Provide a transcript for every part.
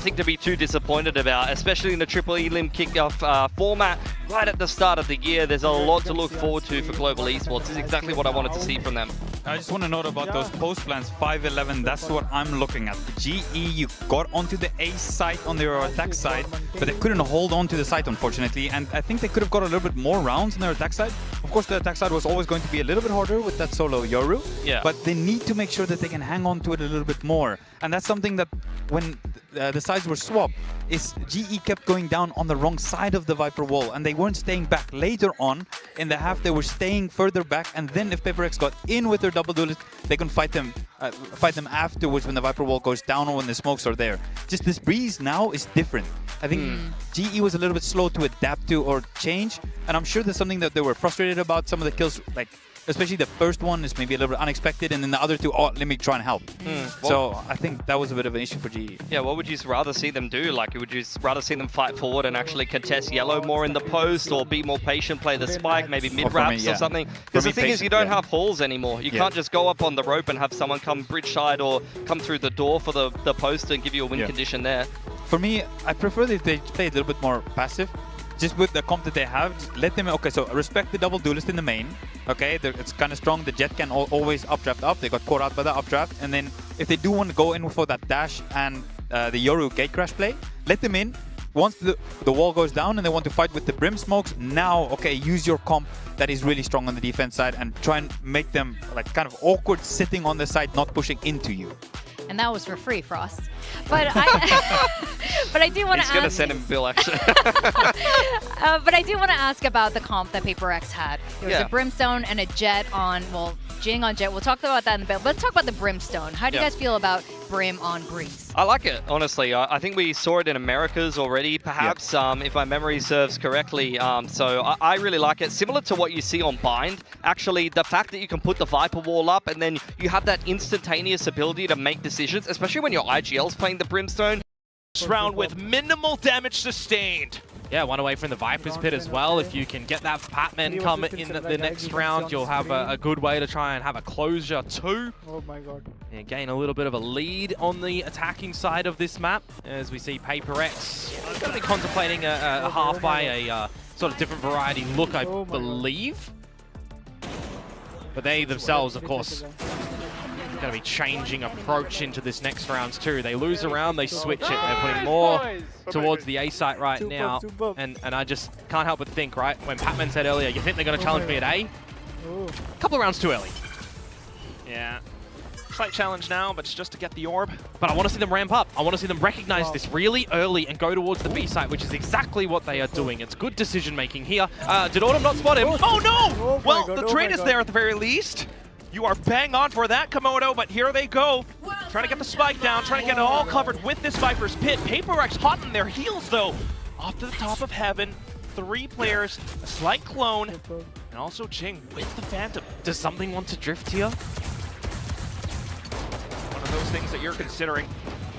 nothing to be too disappointed about, especially in the Triple Elim kickoff format. Right at the start of the year, there's a lot to look forward to for Global Esports. This is exactly what I wanted to see from them. I just want to note about those post plans, 5-11, that's what I'm looking at. GE, you got onto the A site on their attack side, but they couldn't hold on to the site, unfortunately, and I think they could have got a little bit more rounds on their attack side. Of course, the attack side was always going to be a little bit harder with that solo Yoru, but they need to make sure that they can hang on to it a little bit more. And that's something that when the sides were swapped, is GE kept going down on the wrong side of the Viper wall, and they weren't staying back. Later on in the half, they were staying further back, and then if PRX got in with their double duelist, they can fight them afterwards when the Viper wall goes down or when the smokes are there. Just this breeze now is different. I think GE was a little bit slow to adapt to or change, and I'm sure that's something that they were frustrated about. Some of the kills, like especially the first one, is maybe a little bit unexpected, and then the other two, oh, let me try and help. So I think that was a bit of an issue for GE. Yeah, what would you rather see them do? Like, would you rather see them fight forward and actually contest yellow more in the post, or be more patient, play the spike, maybe mid-wraps or something? Because the thing is, you don't have halls anymore. You can't just go up on the rope and have someone come bridge side or come through the door for the post and give you a win condition there. For me, I prefer if they play a little bit more passive. Just with the comp that they have, just let them, okay, so respect the double duelist in the main, okay, it's kind of strong, the Jet can always updraft up, they got caught out by the updraft, and then if they do want to go in for that dash and the Yoru gate crash play, let them in. Once the wall goes down and they want to fight with the Brim smokes, now, okay, use your comp that is really strong on the defense side and try and make them like kind of awkward sitting on the side, not pushing into you. And that was for free, Frost. But I, but I do want to ask. He's gonna send him a bill, actually. But I do want to ask about the comp that PRX had. There was a Brimstone and a Jet on, well, Jing on Jet. We'll talk about that in a bit. Let's talk about the Brimstone. How do you guys feel about Brim on Breeze? I like it, honestly. I think we saw it in Americas already, perhaps, if my memory serves correctly. So I really like it. Similar to what you see on Bind, actually, the fact that you can put the Viper wall up and then you have that instantaneous ability to make decisions, especially when your IGL's playing the Brimstone. Round with minimal damage sustained. Yeah, one away from the Viper's Pit as well. If you can get that Patman come in the next round, you'll have a good way to try and have a closure too. Oh my god. And gain a little bit of a lead on the attacking side of this map, as we see PRX going to be contemplating a half by a sort of different variety look, I believe. But they themselves, of course, going to be changing approach into this next round too. They lose a round, they switch it. They're putting more towards the A site right now. And I just can't help but think, right, when Patman said earlier, you think they're going to challenge me at A? A couple of rounds too early. Yeah. Slight challenge now, but it's just to get the orb. But I want to see them ramp up. I want to see them recognize this really early and go towards the B site, which is exactly what they are doing. It's good decision making here. Did Autumn not spot him? Oh no! Well, the trade is there at the very least. You are bang on for that, Komodo, but here they go. Trying to get the spike down, trying to get it all covered with this Viper's Pit. PRX hot in their heels, though. Off to the top of heaven. 3 players, a slight clone, and also Jing with the Phantom. Does something want to drift here? One of those things that you're considering.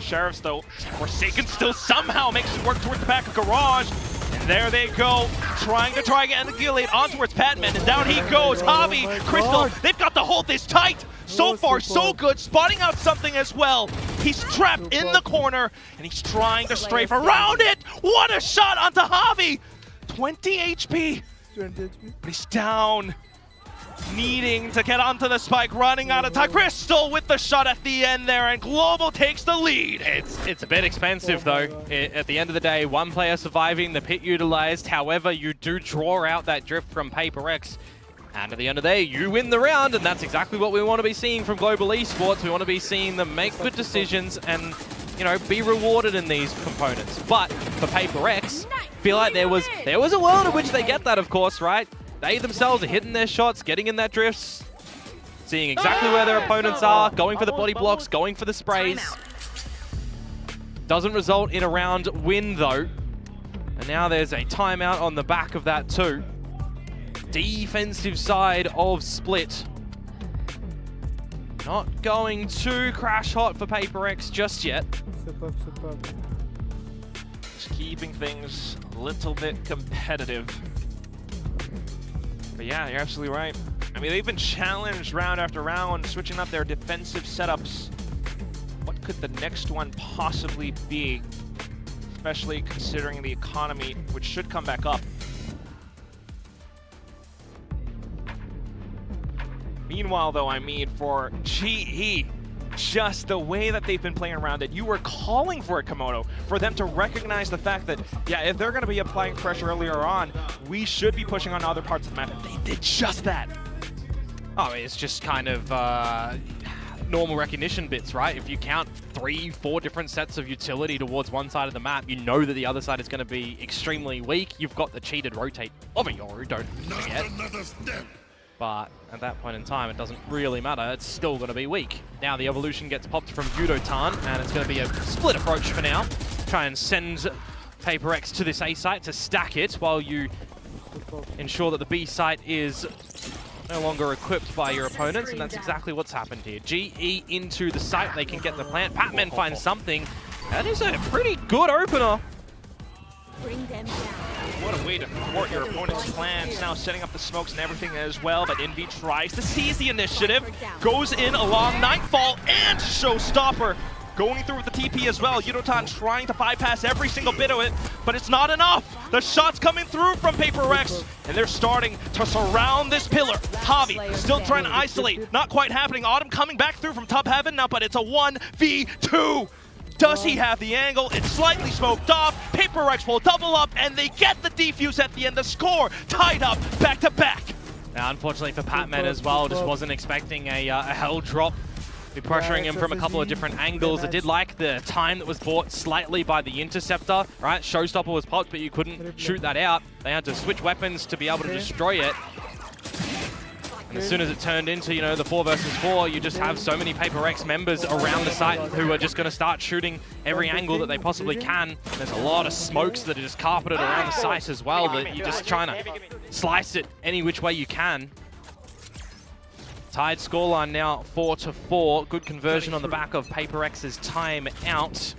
Sheriffs, though, Forsaken still somehow makes it work towards the back of Garage. And there they go, trying to triangulate on towards Patman, and down he goes. Javi, Crystal, they've got to hold this tight. So far, so good, spotting out something as well. He's trapped in the corner, and he's trying to strafe around it. What a shot onto Javi. 20 HP, but he's down. Needing to get onto the spike, running out of time. Crystal with the shot at the end there, and Global takes the lead. It's a bit expensive though. At the end of the day, one player surviving, the pit utilized. However, you do draw out that drift from PRX. And at the end of the day, you win the round, and that's exactly what we want to be seeing from Global Esports. We want to be seeing them make good decisions and, you know, be rewarded in these components. But for PRX, I feel like there was a world in which they get that, of course, right? They themselves are hitting their shots, getting in their drifts, seeing exactly where their opponents are, going for the body blocks, going for the sprays. Doesn't result in a round win though. And now there's a timeout on the back of that too. Defensive side of Split. Not going too crash hot for PRX just yet. Just keeping things a little bit competitive. But yeah, you're absolutely right. I mean, they've been challenged round after round, switching up their defensive setups. What could the next one possibly be? especially considering the economy, which should come back up. Meanwhile, though, I mean, for GE, just the way that they've been playing around it, you were calling for it, Komodo, for them to recognize the fact that, yeah, if they're going to be applying pressure earlier on, we should be pushing on other parts of the map. And they did just that. Oh, it's just kind of normal recognition bits, right? If you count 3-4 different sets of utility towards one side of the map, you know that the other side is going to be extremely weak. You've got the cheated rotate of a Yoru, don't forget. But at that point in time, it doesn't really matter. It's still going to be weak. Now the evolution gets popped from Yudotan, and it's going to be a split approach for now. Try and send PaperX to this A site to stack it while you ensure that the B site is no longer equipped by your opponents, and that's exactly what's happened here. GE into the site, they can get the plant. Patman finds something. That is a pretty good opener. Bring them down. What a way to thwart your opponent's plans. Now setting up the smokes and everything as well, but Envy tries to seize the initiative. Goes in along Nightfall and Showstopper. Going through with the TP as well. Yudotan trying to bypass every single bit of it, but it's not enough. The shots coming through from PaperX, and they're starting to surround this pillar. Javi still trying to isolate. Not quite happening. Autumn coming back through from top heaven now, but it's a 1v2. Does he have the angle? It's slightly smoked off. PaperX will double up, and they get the defuse at the end. The score tied up back to back. Now, unfortunately for Patman as well, just wasn't expecting a hell drop. Be pressuring him from a couple of different angles. I did like the time that was bought slightly by the interceptor, right? Showstopper was popped, but you couldn't shoot that out. They had to switch weapons to be able to destroy it. And as soon as it turned into, you know, the 4 versus 4, you just have so many PaperX members around the site who are just going to start shooting every angle that they possibly can. There's a lot of smokes that are just carpeted around the site as well, that you're just trying to slice it any which way you can. Tied scoreline now 4-4. Good conversion on the back of PaperX's time out.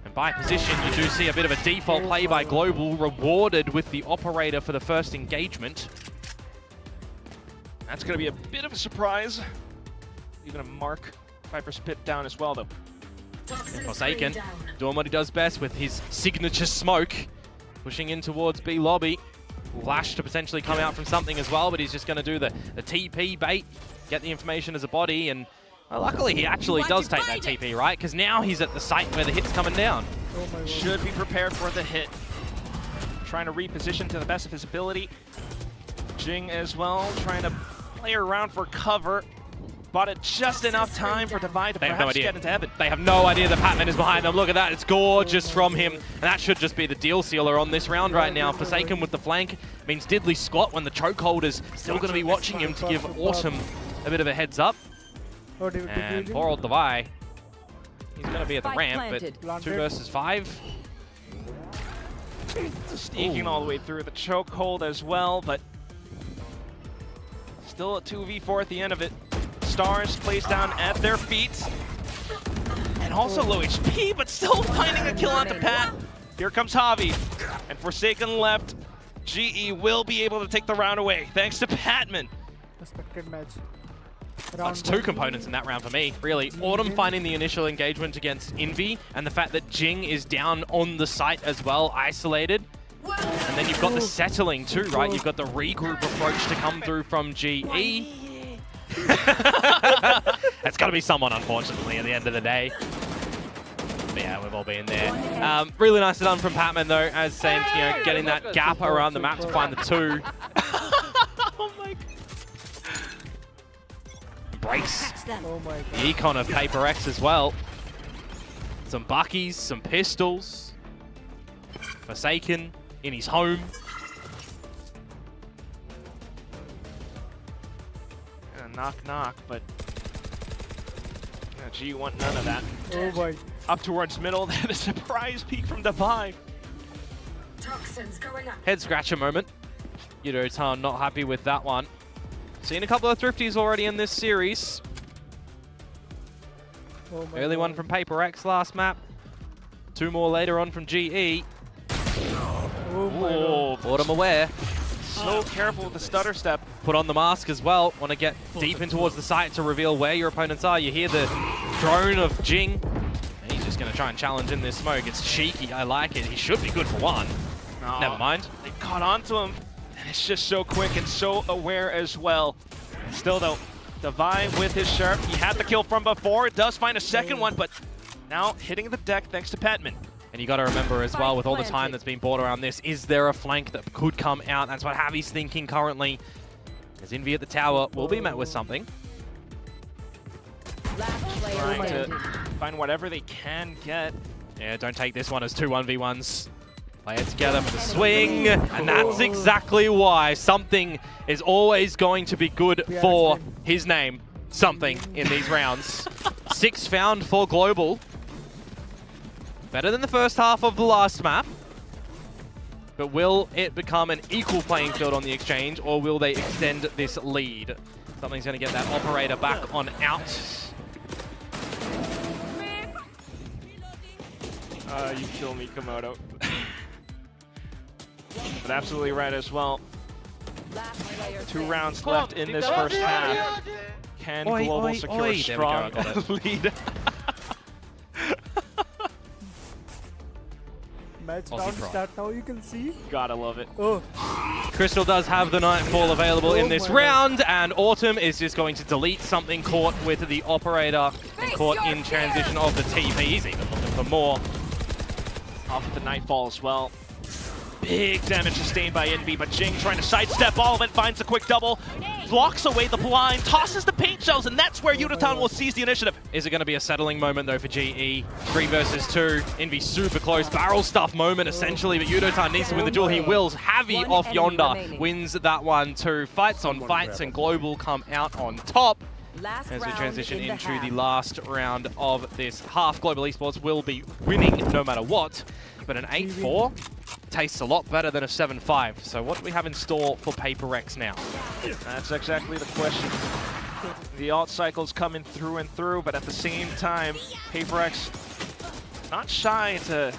And by position, you do see a bit of a default play by Global, rewarded with the operator for the first engagement. That's going to be a bit of a surprise. Even a mark Viper spit down as well, though. Forsaken doing what he does best with his signature smoke. Pushing in towards B lobby. Flash to potentially come out from something as well, but he's just going to do the TP bait. Get the information as a body, and well, luckily he actually does take that TP, right? Because now he's at the site where the hit's coming down. Should be prepared for the hit. Trying to reposition to the best of his ability. Jing as well, trying to play around for cover. Bought it just enough time for Divide to perhaps get into heaven. They have no idea that Patman is behind them. Look at that, it's gorgeous from him. And that should just be the deal sealer on this round right now. Forsaken with the flank means Diddley squat when the chokehold is still going to be watching him to give Autumn a bit of a heads up. And poor old Divide, he's going to be at the ramp, but 2 versus 5. Sneaking all the way through the chokehold as well, but still a 2v4 at the end of it. Stars plays down at their feet. And also low HP, but still finding a kill onto Pat. Here comes Javi. And Forsaken left. GE will be able to take the round away, thanks to Patman. That's 2 components in that round for me, really. Autumn finding the initial engagement against Envy, and the fact that Jing is down on the site as well, isolated. And then you've got the settling too, right? You've got the regroup approach to come through from GE. It's got to be someone, unfortunately, at the end of the day. But yeah, we've all been there. Really nicely done from Patman, though, as saying, you know, getting that gap around the map to find the 2. Oh my god. Breaks the econ of PaperX as well. Some buckies, some pistols. Forsaken in his home. Knock, knock, but G want none of that. Oh boy. Up towards middle, then a surprise peek from Divide. Head scratcher moment. Yudotan not happy with that one. Seen a couple of thrifties already in this series. Early one from PaperX last map. 2 more later on from GE. Oh Autumn aware. So careful with the stutter step. Put on the mask as well. Want to get deep in towards the site to reveal where your opponents are. You hear the drone of Jing. And he's just going to try and challenge in this smoke. It's cheeky. I like it. He should be good for one. No, Never mind. They caught onto him, and it's just so quick and so aware as well. Still, though, Divine with his Sharp. He had the kill from before. Does find a second one, but now hitting the deck thanks to Patman. And you got to remember as well, with all the time that's been bought around this, is there a flank that could come out? That's what Javi's thinking currently. As Envy at the tower will be met with something. Trying to find whatever they can get. Yeah, don't take this one as 2 1v1s. Play it together for the swing, and that's exactly why something is always going to be good for his name. Something in these rounds. 6 found for Global. Better than the first half of the last map. But will it become an equal playing field on the exchange, or will they extend this lead? Something's going to get that operator back on out. You kill me, Komodo. But absolutely right as well. 2 rounds left in this first half. Can Global secure a strong lead? Match down start now, you can see. Gotta love it. Oh. Crystal does have the Nightfall available in this round, and Autumn is just going to delete something caught with the operator and caught in transition of the TP. He's even looking for more. Off of the Nightfall as well. Big damage sustained by Envy, but Jing trying to sidestep all of it, finds a quick double, blocks away the blind, tosses the paint shells, and that's where Utah will seize the initiative. Is it going to be a settling moment though for GE? 3 versus 2. Envy super close. Barrel stuff moment essentially, but Utah needs to win the duel. He wills. Javi off yonder wins that one too. Fights on fights, and Global come out on top. As we transition into the last round of this half, Global Esports will be winning no matter what, but an 8-4 tastes a lot better than a 7-5. So what do we have in store for PRX now? That's exactly the question. The alt cycle's coming through and through, but at the same time, PRX not shy to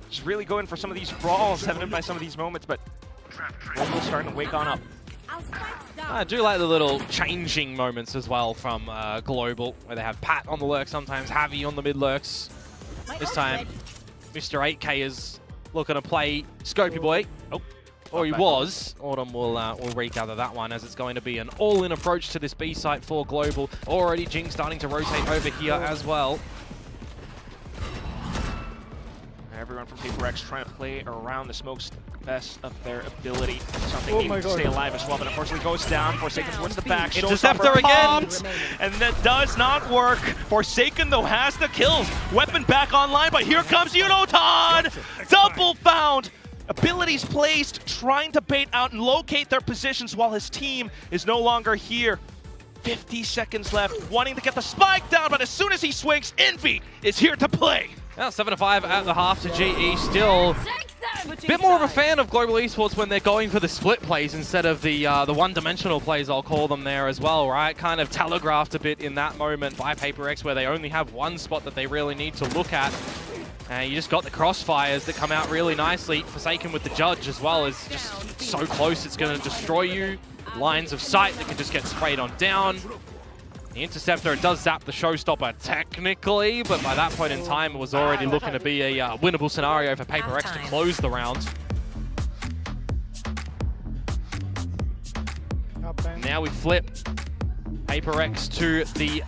just really go in for some of these brawls, evident by some of these moments, but Global's starting to wake on up. I do like the little changing moments as well from Global, where they have Pat on the lurk sometimes, Javi on the mid lurks. This time, Mr. 8K is looking to play Scopey Boy. Oh, or he was. Autumn will regather that one, as it's going to be an all-in approach to this B site for Global. Already Jing starting to rotate over here as well. Everyone from PRX trying to play around the smokes best of their ability. Something needing to stay alive as well, but unfortunately goes down. Forsaken towards the back. Interceptor again! And that does not work. Forsaken, though, has the kills. Weapon back online, but here comes Unotan! Double found! Abilities placed, trying to bait out and locate their positions while his team is no longer here. 50 seconds left, wanting to get the spike down, but as soon as he swings, Envy is here to play. Well, 7-5 at the half to GE. Still a bit more of a fan of Global Esports when they're going for the split plays instead of the one-dimensional plays, I'll call them there as well, right? Kind of telegraphed a bit in that moment by PRX, where they only have one spot that they really need to look at. And you just got the crossfires that come out really nicely. Forsaken with the Judge as well is just so close, it's going to destroy you. Lines of sight that can just get sprayed on down. The Interceptor does zap the Showstopper technically, but by that point in time, it was already looking to be a winnable scenario for PRX to close the round. Now we flip PRX to the